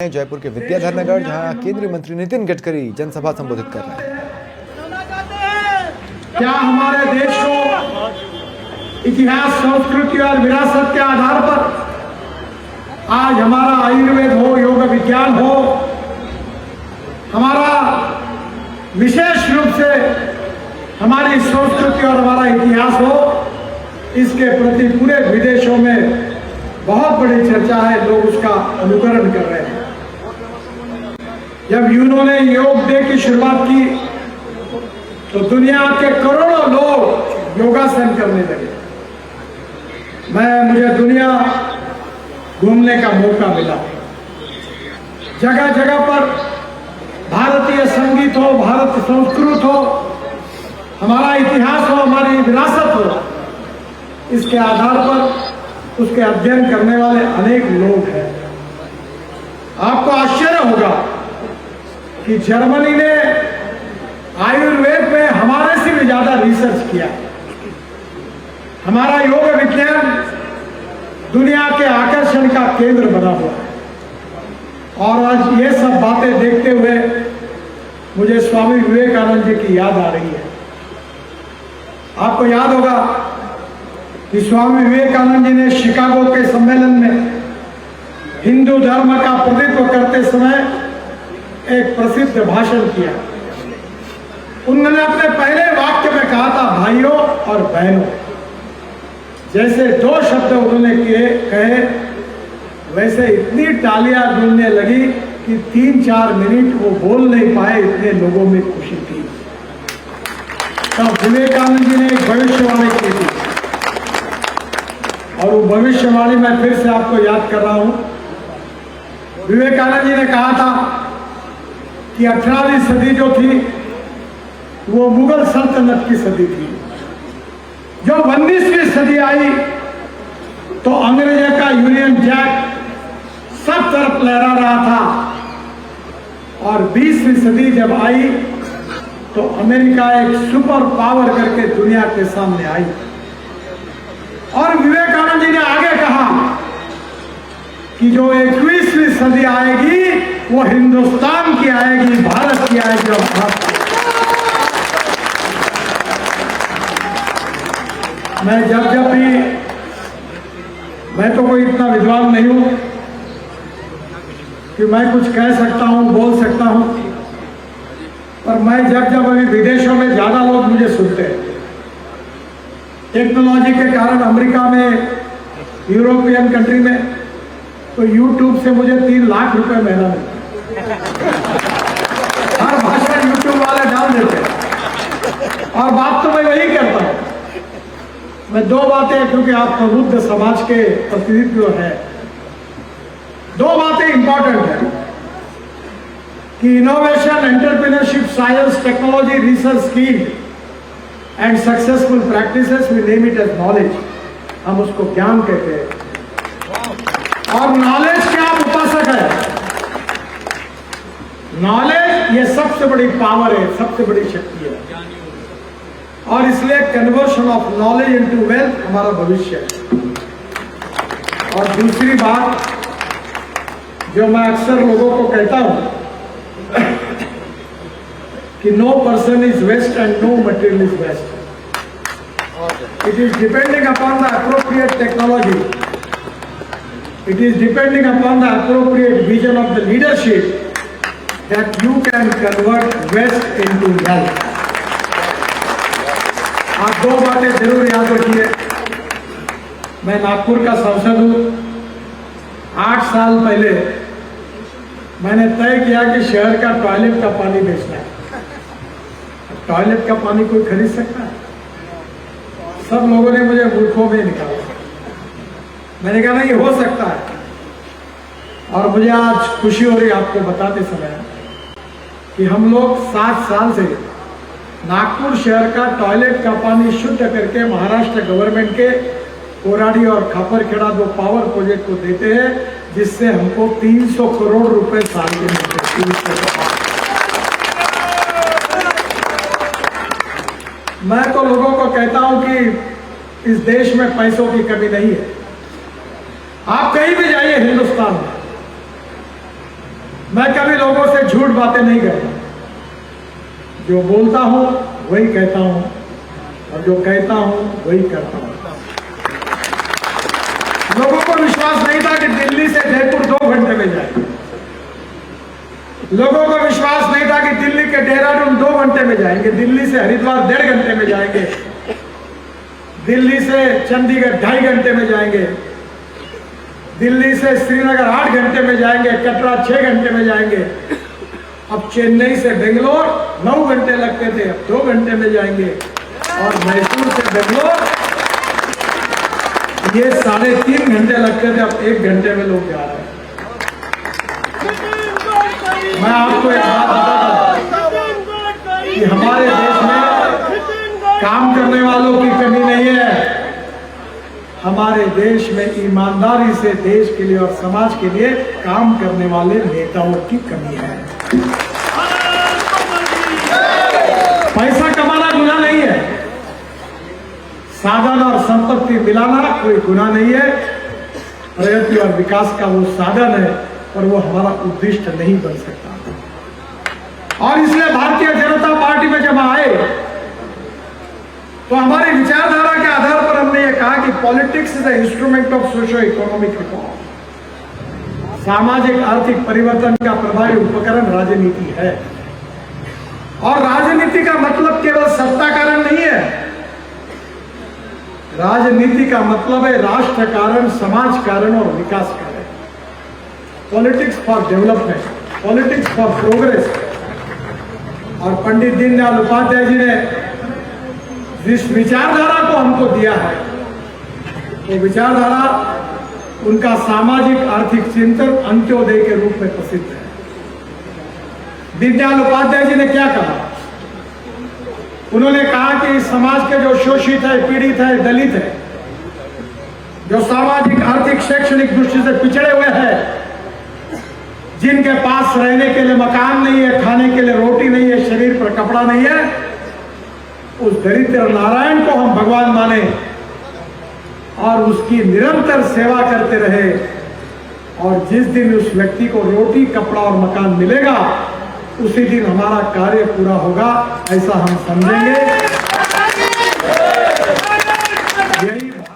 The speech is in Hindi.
जयपुर के विद्याधर नगर, जहां केंद्रीय मंत्री नितिन गडकरी जनसभा संबोधित कर रहे हैं। क्या हमारे देश को इतिहास, संस्कृति और विरासत के आधार पर आज हमारा आयुर्वेद हो, योग विज्ञान हो, हमारा विशेष रूप से हमारी संस्कृति और हमारा इतिहास हो, इसके प्रति पूरे विदेशों में बहुत बड़ी चर्चा है। लोग उसका अनुकरण कर रहे हैं। जब यूनो ने योग डे की शुरुआत की तो दुनिया के करोड़ों लोग योगासन करने लगे। मुझे दुनिया घूमने का मौका मिला। जगह जगह पर भारतीय संगीत हो, भारत संस्कृत हो, हमारा इतिहास हो, हमारी विरासत हो, इसके आधार पर उसके अध्ययन करने वाले अनेक लोग हैं। आपको आश्चर्य होगा कि जर्मनी ने आयुर्वेद में हमारे से भी ज्यादा रिसर्च किया। हमारा योग विज्ञान दुनिया के आकर्षण का केंद्र बना हुआ है। और आज ये सब बातें देखते हुए मुझे स्वामी विवेकानंद जी की याद आ रही है। आपको याद होगा कि स्वामी विवेकानंद जी ने शिकागो के सम्मेलन में हिंदू धर्म का प्रतिनिधित्व करते समय एक प्रसिद्ध भाषण किया। उन्होंने अपने पहले वाक्य में कहा था, भाइयों और बहनों। जैसे दो शब्द उन्होंने कहे, वैसे इतनी तालियां गूंजने लगी कि 3-4 मिनट वो बोल नहीं पाए, इतने लोगों में खुशी थी। तब विवेकानंद जी ने एक भविष्यवाणी की थी, और वो भविष्यवाणी मैं फिर से आपको याद कर रहा हूं। विवेकानंद जी ने कहा था कि 18वीं सदी जो थी वो मुगल सल्तनत की सदी थी। जब 19वीं सदी आई तो अंग्रेजों का यूनियन जैक सब तरफ लहरा रहा था, और 20वीं सदी जब आई तो अमेरिका एक सुपर पावर करके दुनिया के सामने आई। और विवेकानंद जी ने आगे कहा कि जो 21वीं सदी आएगी वो हिंदुस्तान की आएगी, भारत की आएगी। और भारत मैं जब भी, मैं तो कोई इतना विद्वान नहीं हूं कि मैं कुछ कह सकता हूं, बोल सकता हूं, पर मैं जब अभी विदेशों में ज्यादा लोग मुझे सुनते हैं। टेक्नोलॉजी के कारण अमेरिका में, यूरोपियन कंट्री में तो यूट्यूब से मुझे 3 लाख रुपए महीना मिलता है। हर भाषा यूट्यूब वाले डाल देते हैं। और बात तो मैं वही करता हूं। मैं 2 बातें, क्योंकि आप प्रबुद्ध समाज के प्रतिनिधित्व है, 2 बातें इंपॉर्टेंट है कि innovation, entrepreneurship, science, technology, research, skill and successful practices, we name it as knowledge. हम उसको ज्ञान कहते हैं। और नॉलेज के आप उपासक है। नॉलेज ये सबसे बड़ी पावर है, सबसे बड़ी शक्ति है। और इसलिए conversion of knowledge into wealth हमारा भविष्य है। और दूसरी बात जो मैं अक्सर लोगों को कहता हूं कि no person is waste and no material is waste. It is depending upon the appropriate technology, it is depending upon the appropriate vision of the leadership that you can convert waste into wealth. आप 2 बातें जरूर याद रखिए। मैं नागपुर का सांसद हूं। 8 साल पहले मैंने तय किया कि शहर का टॉयलेट का पानी बेचना है। टॉयलेट का पानी कोई खरीद सकता है? सब लोगों ने मुझे मूर्खों में निकाला। मैंने कहा नहीं, हो सकता है। और मुझे आज खुशी हो रही आपको बताते समय कि हम लोग 7 साल से नागपुर शहर का टॉयलेट का पानी शुद्ध करके महाराष्ट्र गवर्नमेंट के कोराडी और खापरखेड़ा 2 पावर प्रोजेक्ट को देते हैं, जिससे हमको 300 करोड़ रुपए साल के मिलते हैं। मैं तो लोगों को कहता हूं कि इस देश में पैसों की कमी नहीं है। आप कहीं भी जाइए हिंदुस्तान में, मैं कभी लोगों से झूठ बातें नहीं करता, जो बोलता हूं वही कहता हूं और जो कहता हूं वही करता हूं। लोगों को विश्वास नहीं था कि दिल्ली से जयपुर 2 घंटे में जाएंगे, लोगों को विश्वास नहीं था कि दिल्ली के देहरादून 2 घंटे में जाएंगे, दिल्ली से हरिद्वार 1.5 घंटे में जाएंगे, दिल्ली से चंडीगढ़ 2.5 घंटे में जाएंगे, दिल्ली से श्रीनगर 8 घंटे में जाएंगे, कटरा 6 घंटे में जाएंगे। अब चेन्नई से बेंगलोर 9 घंटे लगते थे, अब 2 घंटे में जाएंगे, और मैसूर से बेंगलोर ये 3.5 घंटे लगते थे, अब 1 घंटे में लोग जा रहे हैं। मैं आपको एक बात बताता कि हमारे देश में काम करने वालों की कमी नहीं है, हमारे देश में ईमानदारी से देश के लिए और समाज के लिए काम करने वाले नेताओं की कमी है। पैसा कमाना गुनाह नहीं है, साधन और संपत्ति मिलाना कोई गुनाह नहीं है, प्रगति और विकास का वो साधन है, पर वो हमारा उद्देश्य नहीं बन सकता। और इसलिए भारतीय जनता पार्टी में जब आए तो हमारी विचारधारा के आधार पर हमने ये कहा कि politics is a instrument of socio economic reform. सामाजिक आर्थिक परिवर्तन का प्रभावी उपकरण राजनीति है, और राजनीति का मतलब केवल सत्ता कारण नहीं है, राजनीति का मतलब है राष्ट्र कारण, समाज कारण और विकास कारण। Politics for development, politics for progress. और पंडित दीनदयाल उपाध्याय जी ने जिस विचारधारा को हमको दिया है, वो विचारधारा उनका सामाजिक आर्थिक चिंतन अंत्योदय के रूप में प्रसिद्ध है। दीनदयाल उपाध्याय जी ने क्या कहा? उन्होंने कहा कि समाज के जो शोषित है, पीड़ित है, दलित है, जो सामाजिक आर्थिक शैक्षणिक दृष्टि से पिछड़े हुए हैं, जिनके पास रहने के लिए मकान नहीं है, खाने के लिए रोटी नहीं है, शरीर पर कपड़ा नहीं है, उस दरिद्र नारायण को हम भगवान माने और उसकी निरंतर सेवा करते रहे, और जिस दिन उस व्यक्ति को रोटी, कपड़ा और मकान मिलेगा, उसी दिन हमारा कार्य पूरा होगा, ऐसा हम समझेंगे।